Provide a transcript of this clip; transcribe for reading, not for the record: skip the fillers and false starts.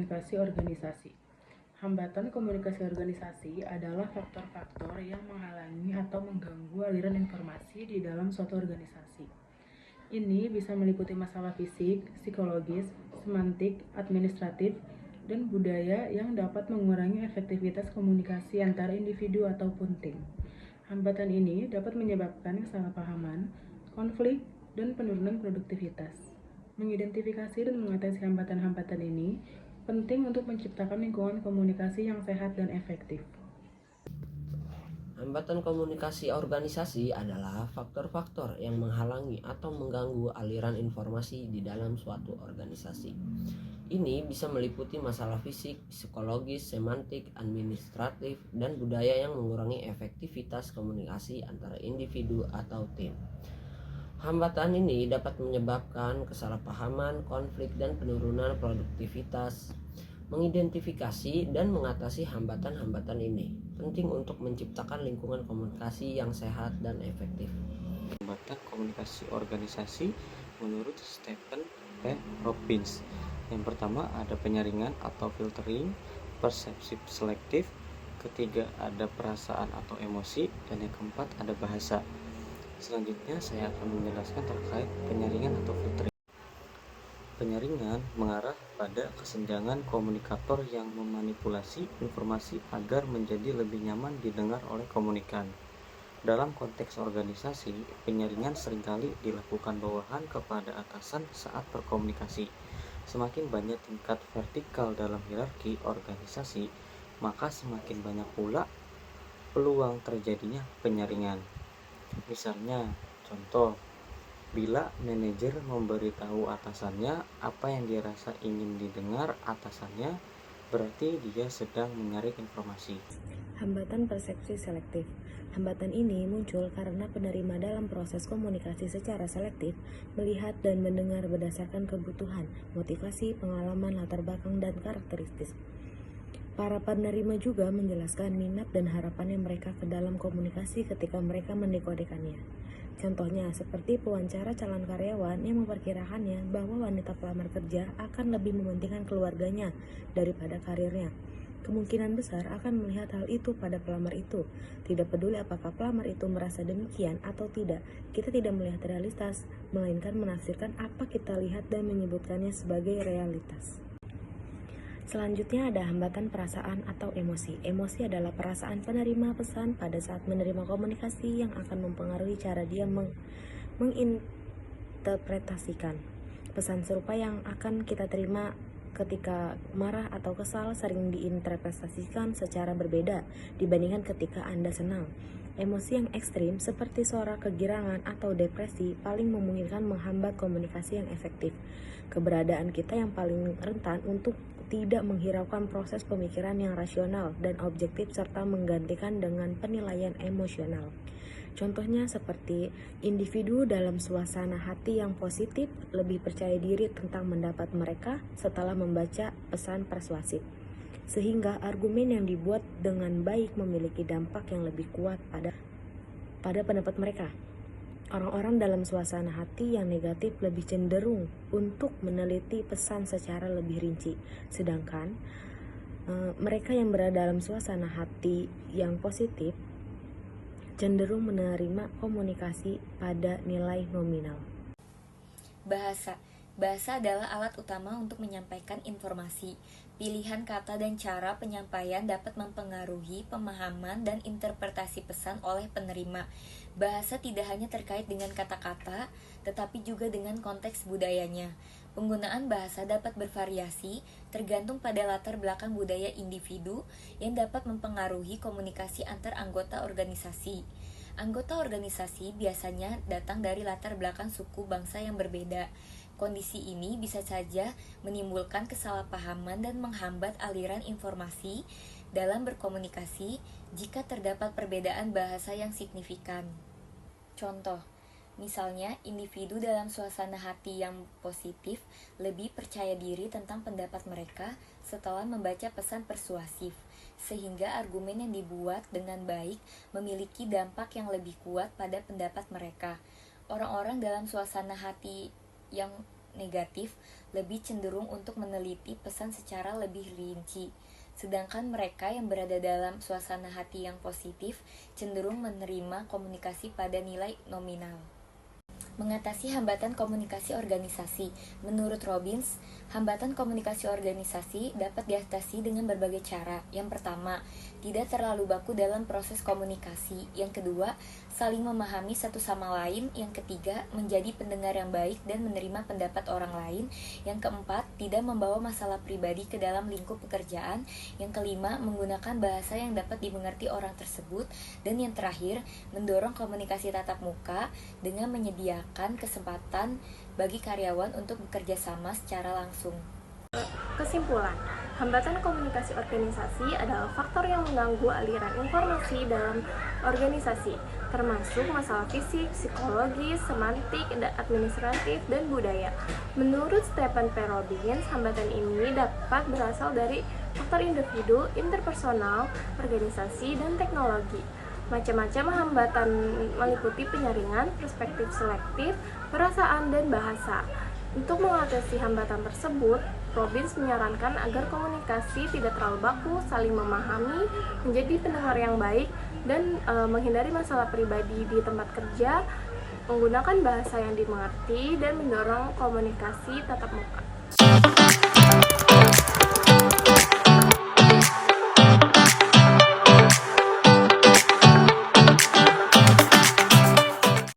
komunikasi organisasi. Hambatan komunikasi organisasi adalah faktor-faktor yang menghalangi atau mengganggu aliran informasi di dalam suatu organisasi. Ini bisa meliputi masalah fisik, psikologis, semantik, administratif, dan budaya yang dapat mengurangi efektivitas komunikasi antara individu ataupun tim. Hambatan ini dapat menyebabkan kesalahpahaman, konflik, dan penurunan produktivitas. Mengidentifikasi dan mengatasi hambatan-hambatan ini penting untuk menciptakan lingkungan komunikasi yang sehat dan efektif. Hambatan komunikasi organisasi adalah faktor-faktor yang menghalangi atau mengganggu aliran informasi di dalam suatu organisasi. Ini bisa meliputi masalah fisik, psikologis, semantik, administratif, dan budaya yang mengurangi efektivitas komunikasi antara individu atau tim. Hambatan ini dapat menyebabkan kesalahpahaman, konflik, dan penurunan produktivitas. Mengidentifikasi dan mengatasi hambatan-hambatan ini penting untuk menciptakan lingkungan komunikasi yang sehat dan efektif. Hambatan komunikasi organisasi menurut Stephen P. Robbins. Yang pertama ada penyaringan atau filtering, persepsi selektif, ketiga ada perasaan atau emosi, dan yang keempat ada bahasa. Selanjutnya saya akan menjelaskan terkait penyaringan atau filtering. Penyaringan mengarah pada kesenjangan komunikator yang memanipulasi informasi agar menjadi lebih nyaman didengar oleh komunikan. Dalam konteks organisasi, penyaringan seringkali dilakukan bawahan kepada atasan saat berkomunikasi. Semakin banyak tingkat vertikal dalam hierarki organisasi, maka semakin banyak pula peluang terjadinya penyaringan. Misalnya, contoh, bila manajer memberitahu atasannya apa yang dirasa ingin didengar atasannya, berarti dia sedang menyaring informasi. Hambatan persepsi selektif. Hambatan ini muncul karena penerima dalam proses komunikasi secara selektif melihat dan mendengar berdasarkan kebutuhan, motivasi, pengalaman, latar belakang, dan karakteristik. Para penerima juga menjelaskan minat dan harapannya mereka ke dalam komunikasi ketika mereka mendekodekannya. Contohnya seperti pewawancara calon karyawan yang memperkirakannya bahwa wanita pelamar kerja akan lebih mementingkan keluarganya daripada karirnya. Kemungkinan besar akan melihat hal itu pada pelamar itu. Tidak peduli apakah pelamar itu merasa demikian atau tidak, kita tidak melihat realitas, melainkan menafsirkan apa kita lihat dan menyebutkannya sebagai realitas. Selanjutnya ada hambatan perasaan atau emosi. Emosi adalah perasaan penerima pesan pada saat menerima komunikasi yang akan mempengaruhi cara dia menginterpretasikan. Pesan serupa yang akan kita terima ketika marah atau kesal sering diinterpretasikan secara berbeda dibandingkan ketika Anda senang. Emosi yang ekstrim seperti suara kegirangan atau depresi paling memungkinkan menghambat komunikasi yang efektif. Keberadaan kita yang paling rentan untuk tidak menghiraukan proses pemikiran yang rasional dan objektif serta menggantikan dengan penilaian emosional. Contohnya seperti individu dalam suasana hati yang positif lebih percaya diri tentang pendapat mereka setelah membaca pesan persuasif, sehingga argumen yang dibuat dengan baik memiliki dampak yang lebih kuat pada pendapat mereka. Orang-orang dalam suasana hati yang negatif lebih cenderung untuk meneliti pesan secara lebih rinci, sedangkan mereka yang berada dalam suasana hati yang positif cenderung menerima komunikasi pada nilai nominal. Bahasa adalah alat utama untuk menyampaikan informasi. Pilihan kata dan cara penyampaian dapat mempengaruhi pemahaman dan interpretasi pesan oleh penerima. Bahasa tidak hanya terkait dengan kata-kata, tetapi juga dengan konteks budayanya. Penggunaan bahasa dapat bervariasi tergantung pada latar belakang budaya individu yang dapat mempengaruhi komunikasi antar anggota organisasi. Anggota organisasi biasanya datang dari latar belakang suku bangsa yang berbeda. Kondisi ini bisa saja menimbulkan kesalahpahaman dan menghambat aliran informasi dalam berkomunikasi jika terdapat perbedaan bahasa yang signifikan. Contoh, misalnya individu dalam suasana hati yang positif lebih percaya diri tentang pendapat mereka setelah membaca pesan persuasif, sehingga argumen yang dibuat dengan baik memiliki dampak yang lebih kuat pada pendapat mereka. Orang-orang dalam suasana hati yang negatif lebih cenderung untuk meneliti pesan secara lebih rinci. Sedangkan mereka yang berada dalam suasana hati yang positif cenderung menerima komunikasi pada nilai nominal. Mengatasi hambatan komunikasi organisasi. Menurut Robbins, hambatan komunikasi organisasi dapat diatasi dengan berbagai cara. Yang pertama, tidak terlalu baku dalam proses komunikasi. Yang kedua, saling memahami satu sama lain. Yang ketiga, menjadi pendengar yang baik dan menerima pendapat orang lain. Yang keempat, tidak membawa masalah pribadi ke dalam lingkup pekerjaan. Yang kelima, menggunakan bahasa yang dapat dimengerti orang tersebut. Dan yang terakhir, mendorong komunikasi tatap muka dengan menyediakan kesempatan bagi karyawan untuk bekerja sama secara langsung. Kesimpulan, hambatan komunikasi organisasi adalah faktor yang mengganggu aliran informasi dalam organisasi, termasuk masalah fisik, psikologi, semantik, administratif, dan budaya. Menurut Stephen P. Robbins, hambatan ini dapat berasal dari faktor individu, interpersonal, organisasi, dan teknologi. Macam-macam hambatan meliputi penyaringan, perspektif selektif, perasaan, dan bahasa. Untuk mengatasi hambatan tersebut, Robbins menyarankan agar komunikasi tidak terlalu baku, saling memahami, menjadi pendengar yang baik, dan menghindari masalah pribadi di tempat kerja, menggunakan bahasa yang dimengerti, dan mendorong komunikasi tatap muka.